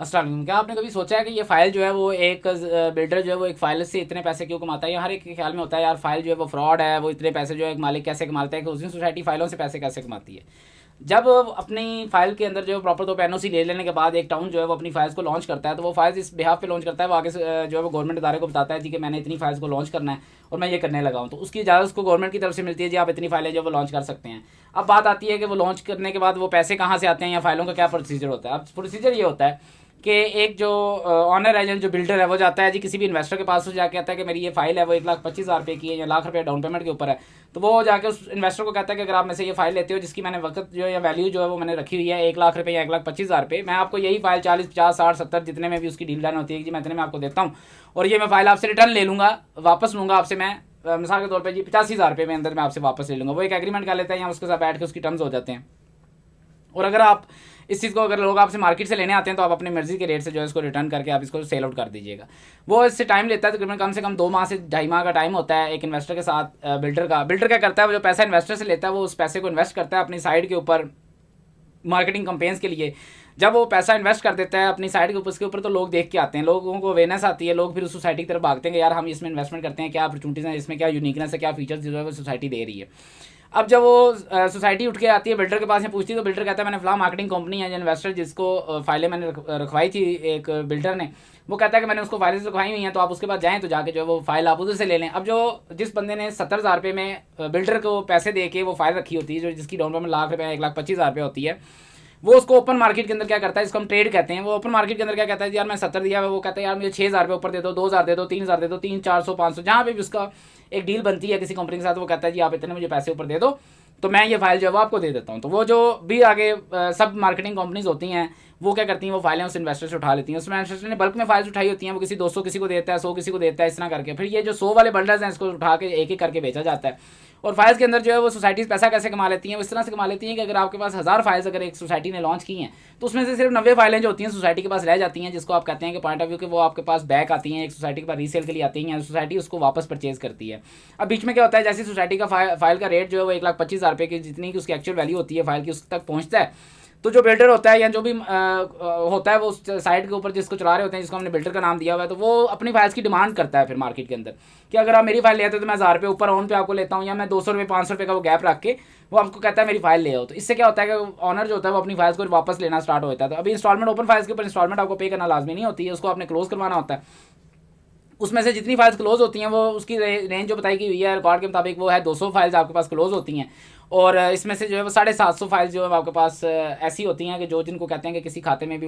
अस्सलाम वालेकुम। क्या आपने कभी सोचा है कि ये फ़ाइल जो है वो एक बिल्डर जो है वो एक फ़ाइल से इतने पैसे क्यों कमाता है? या हर एक के ख्याल में होता है यार फ़ाइल जो है वो फ्रॉड है, वो इतने पैसे जो है एक मालिक कैसे कमाता है कि उसकी सोसाइटी फ़ाइलों से पैसे कैसे कमाती है। जब अपनी फ़ाइल के अंदर जो है प्रॉपर तो एनओसी ले लेने के बाद एक टाउन जो है वो अपनी फ़ाइल्स को लॉन्च करता है, तो वो फाइल्स इस बिहाफ पे लॉन्च करता है, वो आगे से जो है वो गवर्नमेंट इदारे को बताता है जी कि मैंने इतनी फाइल्स को लॉन्च करना है और मैं ये करने लगा हूँ, तो उसकी इजाज़त उसको गवर्नमेंट की तरफ से मिलती है जी आप इतनी फाइलें जो वो लॉन्च कर सकते हैं। अब बात आती है कि वो लॉन्च करने के बाद वो पैसे कहाँ से आते हैं या फाइलों का क्या प्रोसीजर होता है। अब प्रोसीजर ये होता है कि एक जो ऑनर है जो बिल्डर है वो जाता है जी किसी भी इन्वेस्टर के पास, तो जाके कहता है कि मेरी ये फाइल है वो 1,25,000 रुपये की है या लाख रुपये डाउन पेमेंट के ऊपर है। तो वो जाके उस इन्वेस्टर को कहता है कि अगर आप में से ये फाइल लेते हो जिसकी मैंने वक्त जो है या वैल्यू जो है वो मैंने रखी हुई है 1,00,000 रुपये या 1,25,000 रुपये, मैं आपको यही फाइल 40, 50, 60, 70 जितने में भी उसकी डील डन होती है जी मैं इतने में आपको देता हूँ और ये मैं फाइल आपसे रिटर्न ले लूँगा, वापस लूँगा आपसे मैं मिसाल के तौर पर जी 85,000 रुपये में अंदर मैं आपसे वापस ले लूँगा। वो एक एग्रीमेंट कर लेते हैं या उसके साथ बैठ के उसकी टर्म्स हो जाते हैं। और अगर आप इस चीज़ को अगर लोग आपसे मार्केट से लेने आते हैं तो आप अपनी मर्जी के रेट से जो है इसको रिटर्न करके आप इसको सेल आउट कर दीजिएगा। वो इससे टाइम लेता है तकरीबन कम से कम 2 माह से 2.5 माह का टाइम होता है एक इन्वेस्टर के साथ। बिल्डर क्या करता है, वो जो पैसा इन्वेस्टर से लेता है वो उस पैसे को इन्वेस्ट करता है अपनी साइड के ऊपर मार्केटिंग कंपेन्स के लिए। जब वो पैसा इन्वेस्ट कर देता है अपनी साइड के ऊपर, उसके ऊपर तो लोग देख के आते हैं, लोगों को अवेयरनेस आती है, लोग फिर उस सोसाइटी की तरफ भागते हैं कि यार हम इसमें इन्वेस्टमेंट करते हैं, क्या अपॉर्चुनिटीज़ हैं इसमें, क्या यूनिकनेस है, क्या फीचर्स जो है वो सोसाइटी दे रही है। अब जब वो सोसाइटी उठ के आती है बिल्डर के पास में पूछती है तो बिल्डर कहता है मैंने फला मार्केटिंग कंपनी है जो इन्वेस्टर जिसको फाइलें मैंने रखवाई थी एक बिल्डर ने, वो कहता है कि मैंने उसको फाइलें रखवाई हुई हैं तो आप उसके पास जाएँ तो जाके जो है वो फाइल आप उधर से ले लें। अब जो जिस बंदे ने 70,000 रुपये में बिल्डर को पैसे दे के वो फाइल रखी होती है जो जिसकी डाउन पेमेंट ₹1,00,000 1,25,000 होती है, वो उसको ओपन मार्केट के अंदर क्या करता है, इसको हम ट्रेड कहते हैं। वो ओपन मार्केट के अंदर क्या कहता है यार मैं 70 दिया है, वो कहता है यार मुझे 6,000 रुपये ऊपर दे दो, 2,000 दे दो, 3,000 दे दो, 300, 400, 500 जहाँ पे भी उसका एक डील बनती है किसी कंपनी के साथ, वो कहता है जी आप इतने मुझे पैसे ऊपर दे दो तो मैं ये फाइल जो है वो आपको दे देता हूँ। तो वो जो भी आगे सब मार्केटिंग कंपनीज होती हैं वो क्या करती हैं, वो फाइलें उस इन्वेस्टर से उठा लेती हैं। उस इन्वेस्टर ने बल्क में फाइल्स उठाई होती हैं, वो किसी 200 किसी को देता है, 100 किसी को देता है, इस तरह करके फिर ये जो 100 वाले बंडल्स हैं इसको उठा के एक एक करके बेचा जाता है। और फाइल्स के अंदर जो है वो सोसाइटीज़ पैसा कैसे कमा लेती हैं, वो इस तरह से कमा लेती हैं कि अगर आपके पास 1000 फाइल्स अगर एक सोसाइटी ने लॉन्च की हैं तो उसमें से सिर्फ 90 फाइलें जो होती हैं सोसाइटी के पास रह जाती हैं, जिसको आप कहते हैं कि पॉइंट ऑफ व्यू के वो आपके पास बैक आती हैं, एक सोसाइटी के पास रीसेल के लिए आती हैं, सोसाइटी उसको वापस परचेज करती है। अब बीच में क्या होता है, जैसे सोसाइटी का फाइल का रेट जो है वो 1,25,000 रुपये की जितनी की उसकी एक्चुअल वैल्यू होती है फाइल की उस तक पहुँचता है, तो जो बिल्डर होता है या जो भी होता है वो उस साइट के ऊपर जिसको चला रहे होते हैं जिसको हमने बिल्डर का नाम दिया हुआ है, तो वो अपनी फाइल्स की डिमांड करता है फिर मार्केट के अंदर कि अगर आप मेरी फाइल ले आते हो तो मैं 1,000 रुपये ऊपर ऑन पे आपको लेता हूँ, या मैं 200 रुपये 500 रुपये का वो गैप रख के वो आपको कहता है मेरी फाइल ले आओ। तो इससे क्या होता है कि ऑनर जो होता है वो अपनी फाइल्स को वापस लेना स्टार्ट होता है। तो अभी इंस्टॉलमेंट ओपन फाइल्स के ऊपर इंस्टॉलमेंट आपको पे करना लाजमी नहीं होती है, उसको आपने क्लोज करवाना होता है। उसमें से जितनी फाइल्स क्लोज होती हैं वो उसकी रेंज जो बताई गई हुई है रिकॉर्ड के मुताबिक वो है 200 फाइल्स आपके पास क्लोज होती हैं, और इसमें से जो है वो 750 फाइल्स जो है आपके पास ऐसी होती हैं कि जो जिनको कहते हैं कि किसी खाते में भी